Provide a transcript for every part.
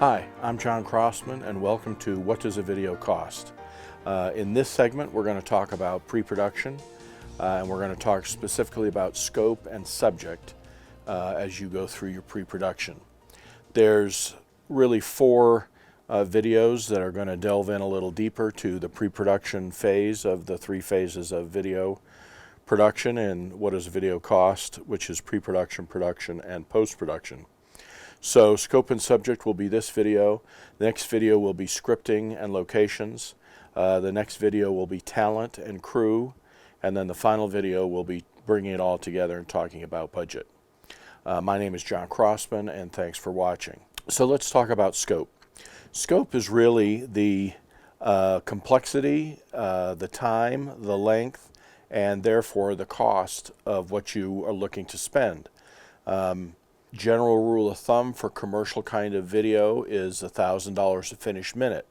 Hi, I'm John Crossman and welcome to What Does a Video Cost? In this segment we're going to talk about pre-production and we're going to talk specifically about scope and subject as you go through your pre-production. There's really four videos that are going to delve in a little deeper to the pre-production phase of the three phases of video production and what does a video cost, which is pre-production, production, and post-production. So scope and subject will be this video. The next video will be scripting and locations. The next video will be talent and crew. And then the final video will be bringing it all together and talking about budget. My name is John Crossman and thanks for watching. So let's talk about scope. Scope is really the complexity, the time, the length, and therefore the cost of what you are looking to spend. General rule of thumb for commercial kind of video is $1,000 a finished minute.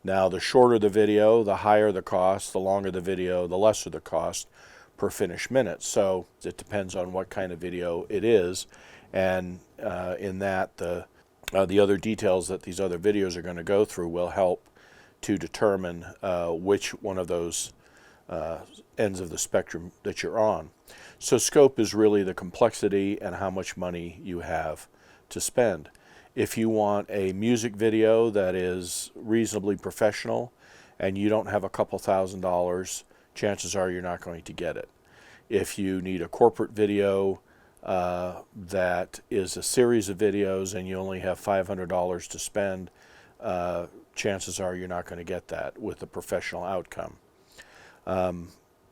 Now the shorter the video, the higher the cost, the longer the video, the lesser the cost per finished minute. So it depends on what kind of video it is, and in that the other details that these other videos are going to go through will help to determine which one of those ends of the spectrum that you're on. So scope is really the complexity and how much money you have to spend. If you want a music video that is reasonably professional and you don't have a couple $1,000s, chances are you're not going to get it. If you need a corporate video that is a series of videos and you only have $500 to spend, chances are you're not going to get that with a professional outcome.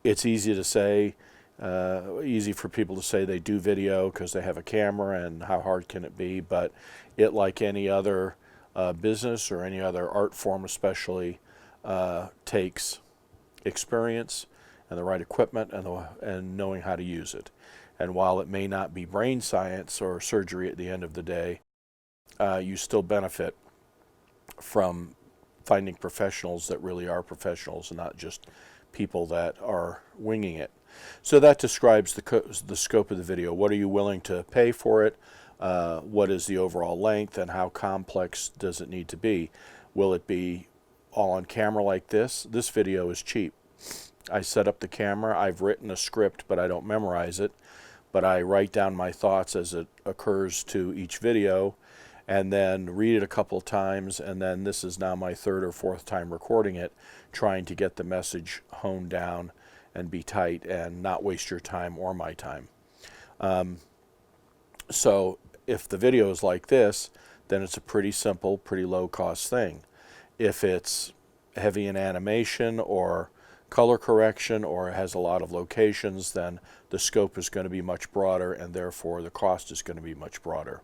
It's easy to say, easy for people to say they do video because they have a camera, and how hard can it be? But it, like any other business or any other art form especially, takes experience and the right equipment and knowing how to use it. And while it may not be brain science or surgery at the end of the day, you still benefit from finding professionals that really are professionals and not just people that are winging it. So that describes the scope of the video. What are you willing to pay for it? What is the overall length and how complex does it need to be? Will it be all on camera like this? This video is cheap. I set up the camera. I've written a script, but I don't memorize it. But I write down my thoughts as it occurs to each video and then read it a couple of times, and then this is now my third or fourth time recording it, trying to get the message honed down and be tight and not waste your time or my time. So if the video is like this, then it's a pretty simple, pretty low cost thing. If it's heavy in animation or color correction or has a lot of locations, then the scope is going to be much broader and therefore the cost is going to be much broader.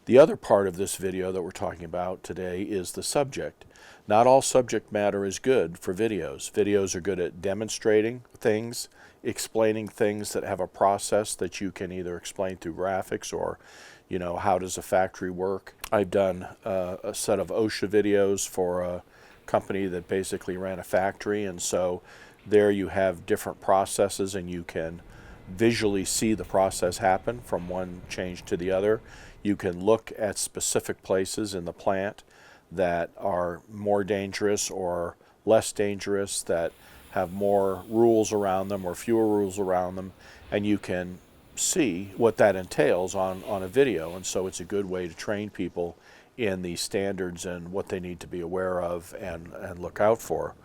The other part of this video that we're talking about today is the subject. Not all subject matter is good for videos. Videos are good at demonstrating things, explaining things that have a process that you can either explain through graphics or, you know, how does a factory work. I've done a set of OSHA videos for a company that basically ran a factory, and so there you have different processes and you can visually see the process happen from one change to the other. You can look at specific places in the plant that are more dangerous or less dangerous, that have more rules around them or fewer rules around them, and you can see what that entails on a video. And so it's a good way to train people in the standards and what they need to be aware of and look out for.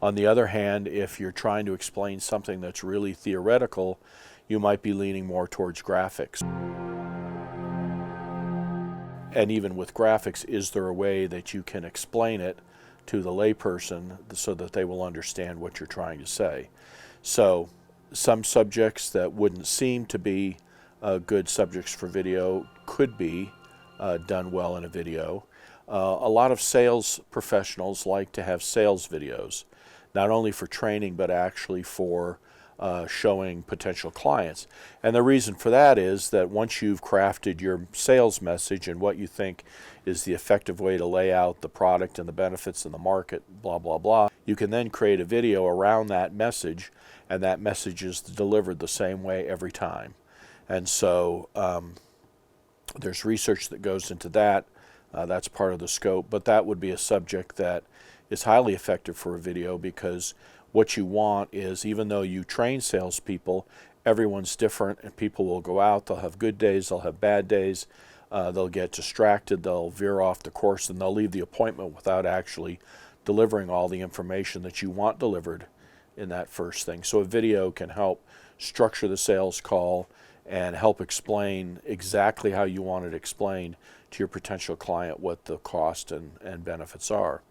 On the other hand, if you're trying to explain something that's really theoretical, you might be leaning more towards graphics. And even with graphics, is there a way that you can explain it to the layperson so that they will understand what you're trying to say? So some subjects that wouldn't seem to be good subjects for video could be done well in a video. A lot of sales professionals like to have sales videos, not only for training but actually for showing potential clients. And the reason for that is that once you've crafted your sales message and what you think is the effective way to lay out the product and the benefits in the market, blah, blah, blah, you can then create a video around that message, and that message is delivered the same way every time. And so there's research that goes into that. That's part of the scope, but that would be a subject that is highly effective for a video, because what you want is, even though you train salespeople, everyone's different, and people will go out, they'll have good days, they'll have bad days, they'll get distracted, they'll veer off the course, and they'll leave the appointment without actually delivering all the information that you want delivered in that first thing. So a video can help structure the sales call and help explain exactly how you want it explained to your potential client, what the cost and benefits are.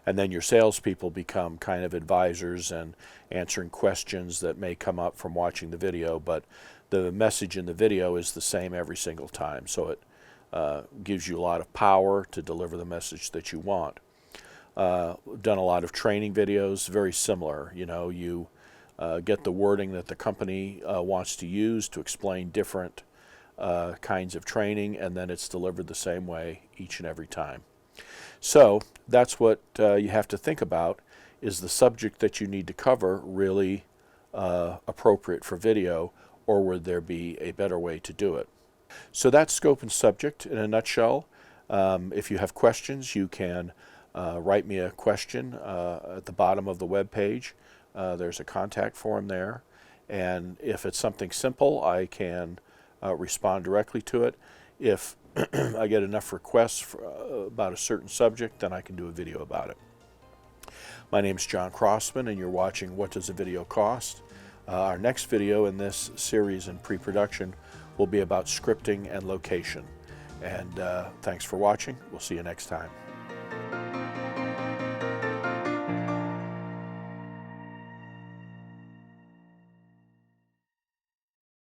And then your salespeople become kind of advisors and answering questions that may come up from watching the video, but the message in the video is the same every single time. So it gives you a lot of power to deliver the message that you want. We've done a lot of training videos, very similar. You get the wording that the company wants to use to explain different kinds of training, and then it's delivered the same way each and every time. So that's what you have to think about. Is the subject that you need to cover really appropriate for video, or would there be a better way to do it? So that's scope and subject in a nutshell. If you have questions, you can write me a question at the bottom of the web page. There's a contact form there, and if it's something simple, I can respond directly to it. If I get enough requests about a certain subject, then I can do a video about it. My name is John Crossman, and you're watching What Does a Video Cost? Our next video in this series in pre-production will be about scripting and location. And thanks for watching. We'll see you next time.